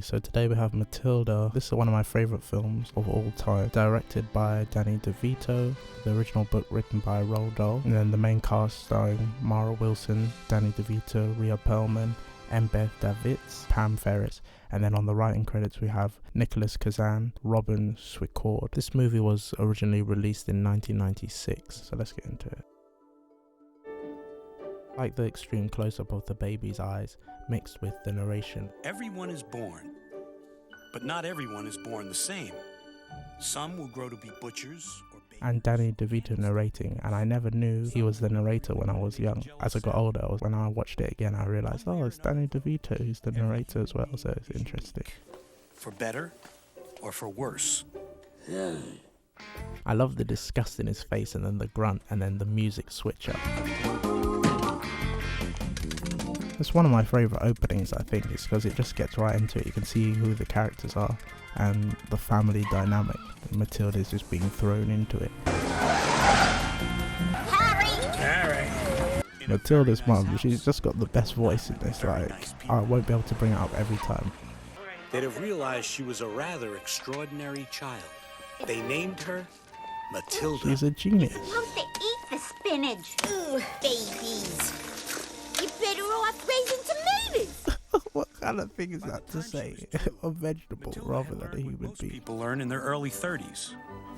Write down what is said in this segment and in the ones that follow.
So today we have Matilda. This is one of my favourite films of all time. Directed by Danny DeVito, the original book written by Roald Dahl, and then the main cast starring Mara Wilson, Danny DeVito, Rhea Perlman, Embeth Davidtz, Pam Ferris, and then on the writing credits we have Nicholas Kazan, Robin Swicord. This movie was originally released in 1996, so let's get into it. I like the extreme close-up of the baby's eyes mixed with the narration. Everyone is born, but not everyone is born the same. Some will grow to be butchers or babies. And Danny DeVito narrating, and I never knew he was the narrator when I was young. As I got older, when I watched it again, I realised, oh, it's Danny DeVito who's the narrator as well, so it's interesting. For better or for worse. I love the disgust in his face and then the grunt and then the music switch up. It's one of my favourite openings, I think. It's because it just gets right into it. You can see who the characters are and the family dynamic. Matilda's just being thrown into it. Harry! Matilda's mum, she's just got the best voice in this. Like, I won't be able to bring it up every time. They'd have realized she was a rather extraordinary child. They named her Matilda. She's a genius. Love to eat the spinach. Ugh, babies. You're better off raising tomatoes. What kind of thing is that to say? A vegetable rather than a human Most being. people learn in their early 30s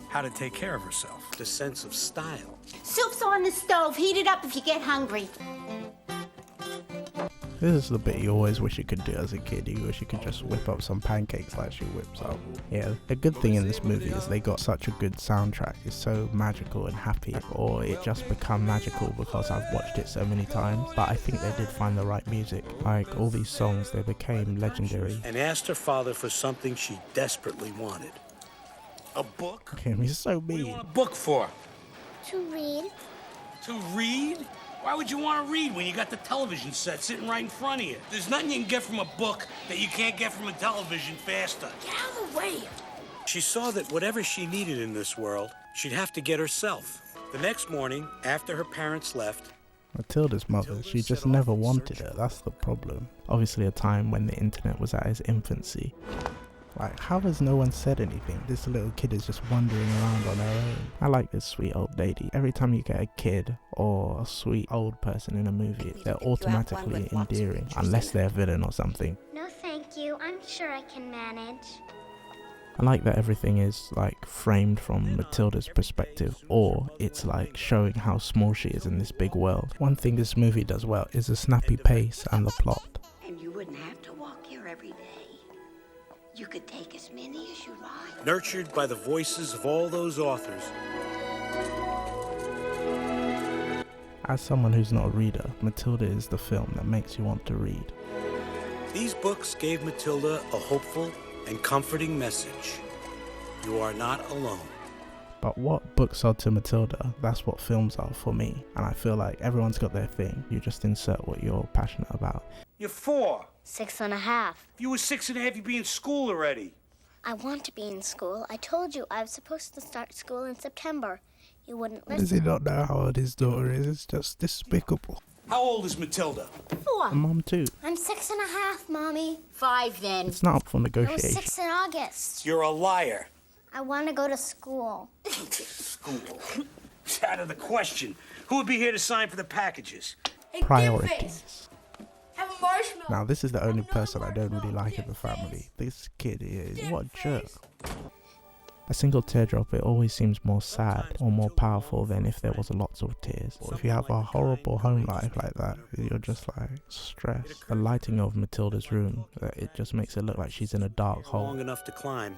how to take care of herself. The sense of style. Soup's on the stove. Heat it up if you get hungry. This is the bit you always wish you could do as a kid. You wish you could just whip up some pancakes like she whips up. Yeah, the good thing in this movie is they got such a good soundtrack. It's so magical and happy, or it just become magical because I've watched it so many times. But I think they did find the right music. Like all these songs, they became legendary. And asked her father for something she desperately wanted. A book? Him, he's so What do you mean. want a book for? To read. To read? Why would you want to read when you got the television set sitting right in front of you? There's nothing you can get from a book that you can't get from a television faster. Get out of the way. She saw that whatever she needed in this world, she'd have to get herself. The next morning, after her parents left, Matilda's mother, she just never wanted her. That's the problem. Obviously a time when the internet was at its infancy. Like, how has no one said anything? This little kid is just wandering around on her own. I like this sweet old lady. Every time you get a kid or a sweet old person in a movie, they're automatically endearing, unless they're a villain or something. No, thank you. I'm sure I can manage. I like that everything is like framed from Matilda's perspective, or it's like showing how small she is in this big world. One thing this movie does well is the snappy pace and the plot. And you wouldn't have to walk here every day. You could take as many as you like. nurtured by the voices of all those authors. As someone who's not a reader, Matilda is the film that makes you want to read. These books gave Matilda a hopeful and comforting message. You are not alone. But what books are to Matilda, that's what films are for me. And I feel like everyone's got their thing. You just insert what you're passionate about. You're 4. 6.5. If you were 6.5, you'd be in school already. I want to be in school. I told you I was supposed to start school in September. You wouldn't Does he listen. not know how old his daughter is? It's just despicable. How old is Matilda? 4. And Mom too. I'm 6.5, Mommy. 5 then. It's not up for I was negotiation. 6 in August. You're a liar. I want to go to school. School. It's out of the question. Who would be here to sign for the packages? Priorities. Have a marshmallow. Now this is the only person I don't really like in the family. This kid is, what a jerk. A single teardrop, it always seems more sad or more powerful than if there was lots of tears. Or if you have a horrible home life like that, you're just like stressed. The lighting of Matilda's room, it just makes it look like she's in a dark hole. Long enough to climb.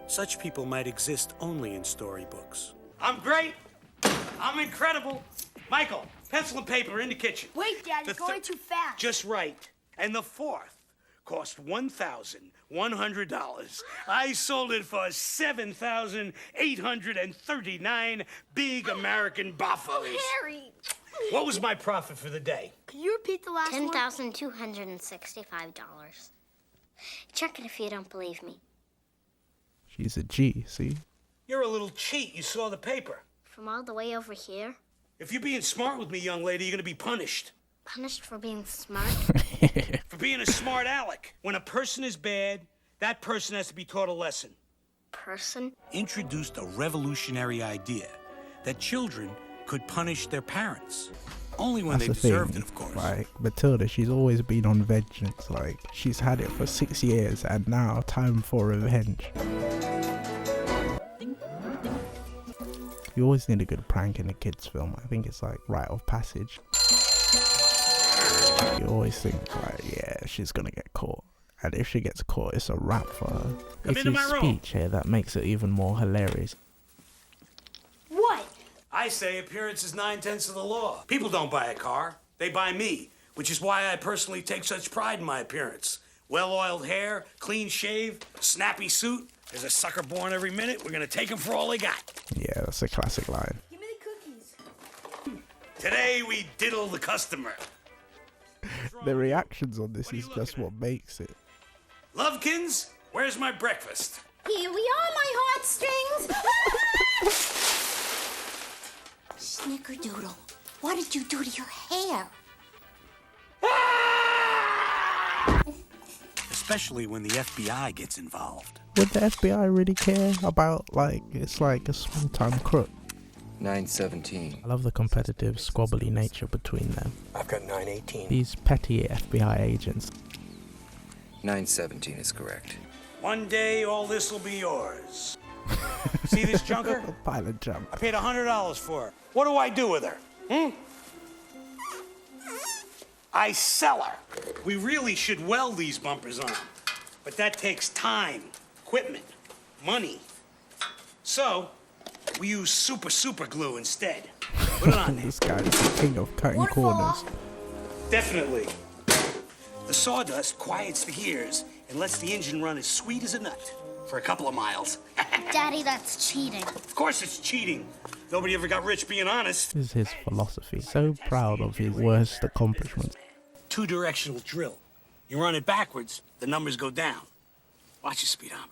Such people might exist only in storybooks. I'm great. I'm incredible. Michael, pencil and paper in the kitchen. Wait, Dad, you're going too fast. Just right. And the 4th cost $1,100. I sold it for $7,839 big American buffaloes. Harry, What was my profit for the day? can you repeat the last one? $10,265. Check it if you don't believe me. She's a G, see? You're a little cheat. You saw the paper. From all the way over here, If you're being smart with me, young lady, you're going to be punished. punished for being smart. For being a smart aleck. When a person is bad, That person has to be taught a lesson. Person? Introduced a revolutionary idea that children could punish their parents. Only when That's they the thing. deserved it, of course. Like Matilda, she's always been on vengeance. Like she's had it for 6 years, and now time for revenge. You always need a good prank in a kids' film. I think it's like rite of passage. You always think like, yeah, she's gonna get caught, and if she gets caught, it's a wrap for her. It's into his my room. speech here that makes it even more hilarious. What? I say appearance is 9/10 of the law. People don't buy a car. They buy me, which is why I personally take such pride in my appearance. Well-oiled hair, clean shave, snappy suit. There's a sucker born every minute. We're gonna take them for all they got. Yeah, that's a classic line. Give me the cookies. Today we diddle the customer. The reactions on this is just what makes it. Lovekins, where's my breakfast? Here we are, my heartstrings. Snickerdoodle, what did you do to your hair? Especially when the FBI gets involved. Would the FBI really care about, like, it's like a small-time crook? 917. I love the competitive, squabbly nature between them. I've got 918. These petty FBI agents. 917 is correct. One day all this will be yours. See this junker? A pilot jump. I paid $100 for her. What do I do with her? I sell her. We really should weld these bumpers on, but that takes time, equipment, money. So, we use super glue instead. Put it on there. This guy's the king of cutting corners. Definitely. The sawdust quiets the gears and lets the engine run as sweet as a nut for a couple of miles. Daddy, that's cheating. Of course it's cheating. Nobody ever got rich being honest. This is his philosophy. So proud of his worst accomplishments. Two-directional drill. You run it backwards, the numbers go down. Watch your speedometer.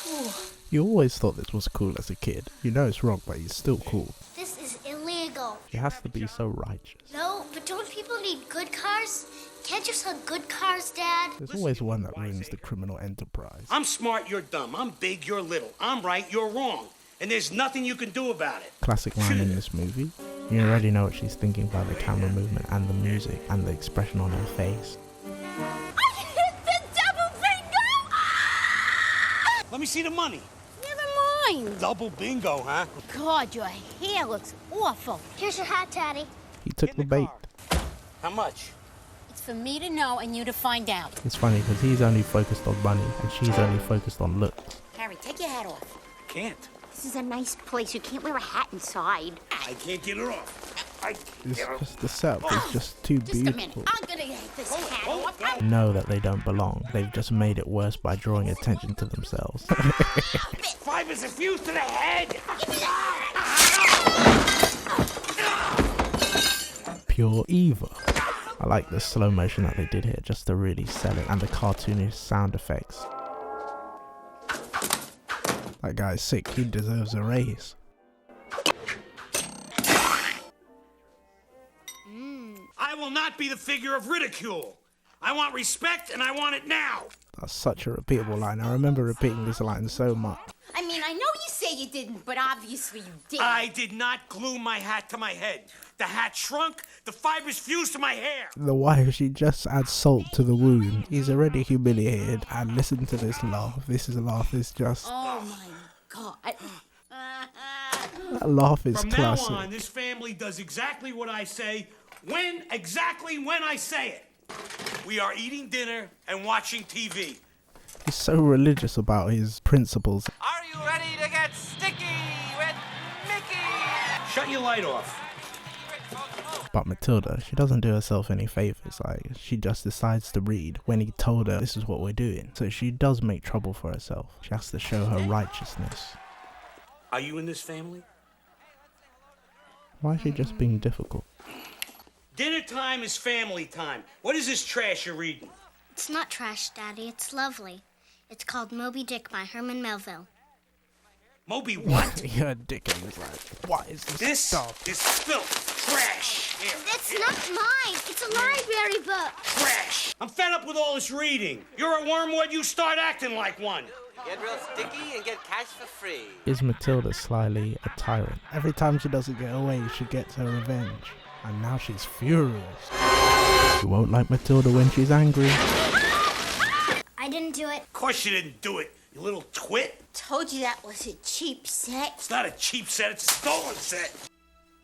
Cool. You always thought this was cool as a kid. You know it's wrong, but it's still cool. This is illegal. He has to be so righteous. No, but don't people need good cars? Can't you sell good cars, Dad? There's always one that ruins the criminal enterprise. I'm smart, you're dumb. I'm big, you're little. I'm right, you're wrong. And there's nothing you can do about it. Classic line in this movie. You already know what she's thinking by the camera movement and the music and the expression on her face. I hit the double bingo! Let me see the money. Never mind. Double bingo, huh? God, your hair looks awful. Here's your hat, Daddy. He took the bait. How much? It's for me to know and you to find out. It's funny because he's only focused on money and she's only focused on looks. Harry, take your hat off. I can't. This is a nice place. You can't wear a hat inside. I can't get it off. I can't It's get it off. just the setup is just too Just a minute. beautiful. I'm gonna get this hat off. Know that they don't belong. They've just made it worse by drawing attention to themselves. Fibers are fused to the head. Pure evil. I like the slow motion that they did here just to really sell it, and the cartoonish sound effects. That guy's sick. He deserves a raise. I will not be the figure of ridicule. I want respect and I want it now. That's such a repeatable line. I remember repeating this line so much. I mean, I know you say you didn't, but obviously you did. I did not glue my hat to my head. The hat shrunk, the fibers fused to my hair. The wife, she just adds salt to the wound. He's already humiliated, and listen to this laugh. This is a laugh is just... Oh my God. That laugh is From classic. now on, this family does exactly what I say, exactly when I say it. We are eating dinner and watching TV. He's so religious about his principles. Are you ready to get sticky with Mickey? Shut your light off. But Matilda, she doesn't do herself any favors. Like, she just decides to read when he told her this is what we're doing. So she does make trouble for herself. She has to show her righteousness. Are you in this family? Why is she just being difficult? Dinner time is family time. What is this trash you're reading? It's not trash, Daddy. It's lovely. It's called Moby Dick by Herman Melville. Moby what? He heard Dick and he was like, what is this This stuff? is filth. Trash. Here. That's not mine. It's a library book. Trash. I'm fed up with all this reading. You're a wormwood, you start acting like one. Get real sticky and get cash for free. Is Matilda slyly a tyrant? Every time she doesn't get away, she gets her revenge. And now she's furious. You won't like Matilda when she's angry. I didn't do it. Of course you didn't do it, you little twit. Told you that was a cheap set. It's not a cheap set, it's a stolen set.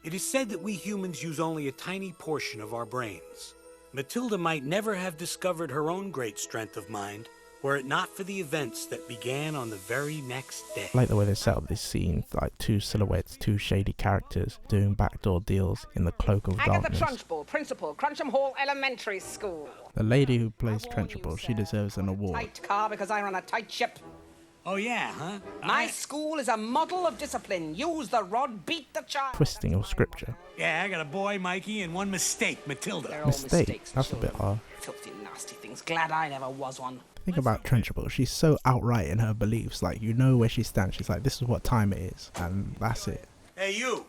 It is said that we humans use only a tiny portion of our brains. Matilda might never have discovered her own great strength of mind were it not for the events that began on the very next day. I like the way they set up this scene, like two silhouettes, two shady characters doing backdoor deals in the cloak of Agatha darkness. Trunchbull, Principal, Cruncham Hall Elementary School. The lady who plays Trenchable, she deserves an award. Tight car because I run a tight ship. Oh yeah, huh? My school is a model of discipline. Use the rod, beat the child. Twisting of scripture. Yeah, I got a boy, Mikey, and one mistake, Matilda. They're all Mistake, mistakes, that's a bit children. hard. Filthy, nasty things. Glad I never was one. Think about Trenchable, she's so outright in her beliefs, like you know where she stands. She's like, this is what time it is, and that's it. Hey, you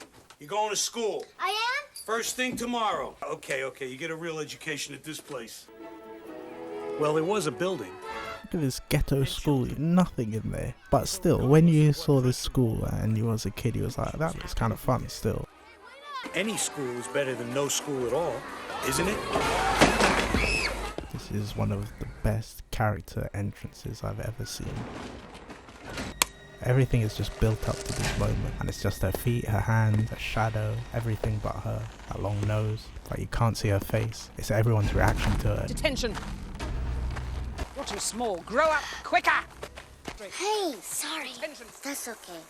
going to school. I am? First thing tomorrow. Okay, you get a real education at this place. Well, there was a building. Look at this ghetto school, nothing in there. But still, when you saw this school and you was a kid, you was like, that looks kind of fun still. Any school is better than no school at all, isn't it? This is one of the best character entrances I've ever seen. Everything is just built up to this moment, and it's just her feet, her hands, her shadow, everything but her. That long nose, like you can't see her face. It's everyone's reaction to her. Detention. You're too small. Grow up quicker. Hey, sorry. That's okay.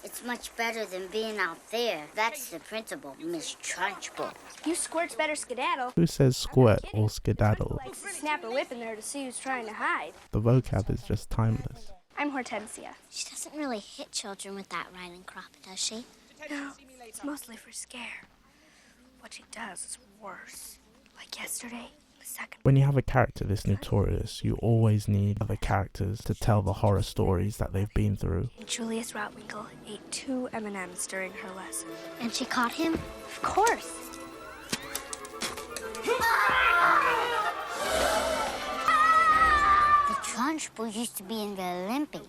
It's much better than being out there. That's the principal, Miss Trunchbull. You squirts better skedaddle. Who says squirt or skedaddle? Like snap a whip in there to see who's trying to hide. The vocab is just timeless. I'm Hortensia. She doesn't really hit children with that riding crop, does she? No, it's mostly for scare. What she does is worse. Like yesterday, the second. When you have a character this notorious, you always need other characters to tell the horror stories that they've been through. Julius Rotwinkle ate 2 M&Ms during her lesson. And she caught him? Of course. The Trunchbull used to be in the Olympics.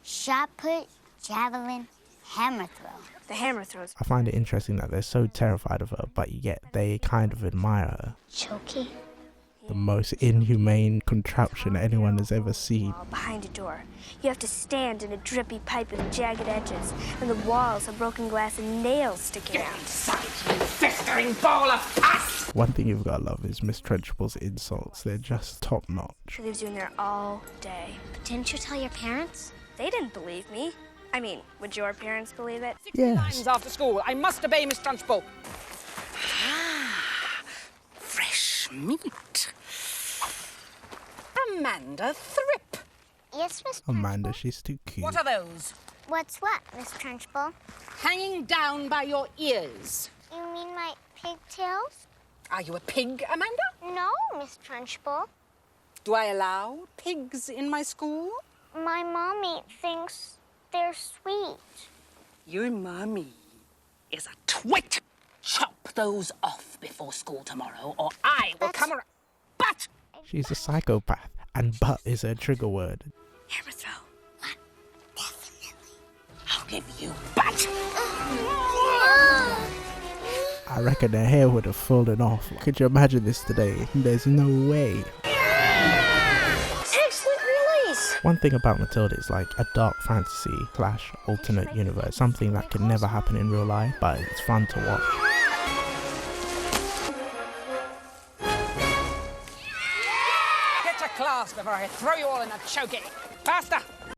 Shot put, javelin, hammer throw. The hammer throws. I find it interesting that they're so terrified of her, but yet they kind of admire her. Chokey. The most inhumane contraption anyone has ever seen. Behind a door. You have to stand in a drippy pipe with jagged edges, and the walls have broken glass and nails sticking out. Inside, you festering ball of pus! One thing you've got to love is Miss Trenchable's insults. They're just top notch. She leaves you in there all day. But didn't you tell your parents? They didn't believe me. I mean, would your parents believe it? Yes. Times after school. I must obey Miss Trunchbull. Fresh meat. Amanda Thrip. Yes, Miss Amanda, she's too cute. What are those? What's what, Miss Trunchbull? Hanging down by your ears. You mean my pigtails? Are you a pig, Amanda? No, Miss Trunchbull. Do I allow pigs in my school? My mommy thinks they're sweet. Your mommy is a twit. Chop those off before school tomorrow, or I will come around. But She's a psychopath, and butt is her trigger word. Hammer throw. What? Definitely. I'll give you butt. I reckon her hair would have fallen off. Could you imagine this today? There's no way. Excellent release. One thing about Matilda is like a dark fantasy / alternate universe, something that can never happen in real life, but it's fun to watch. Get to class before I throw you all in a chokey. Faster!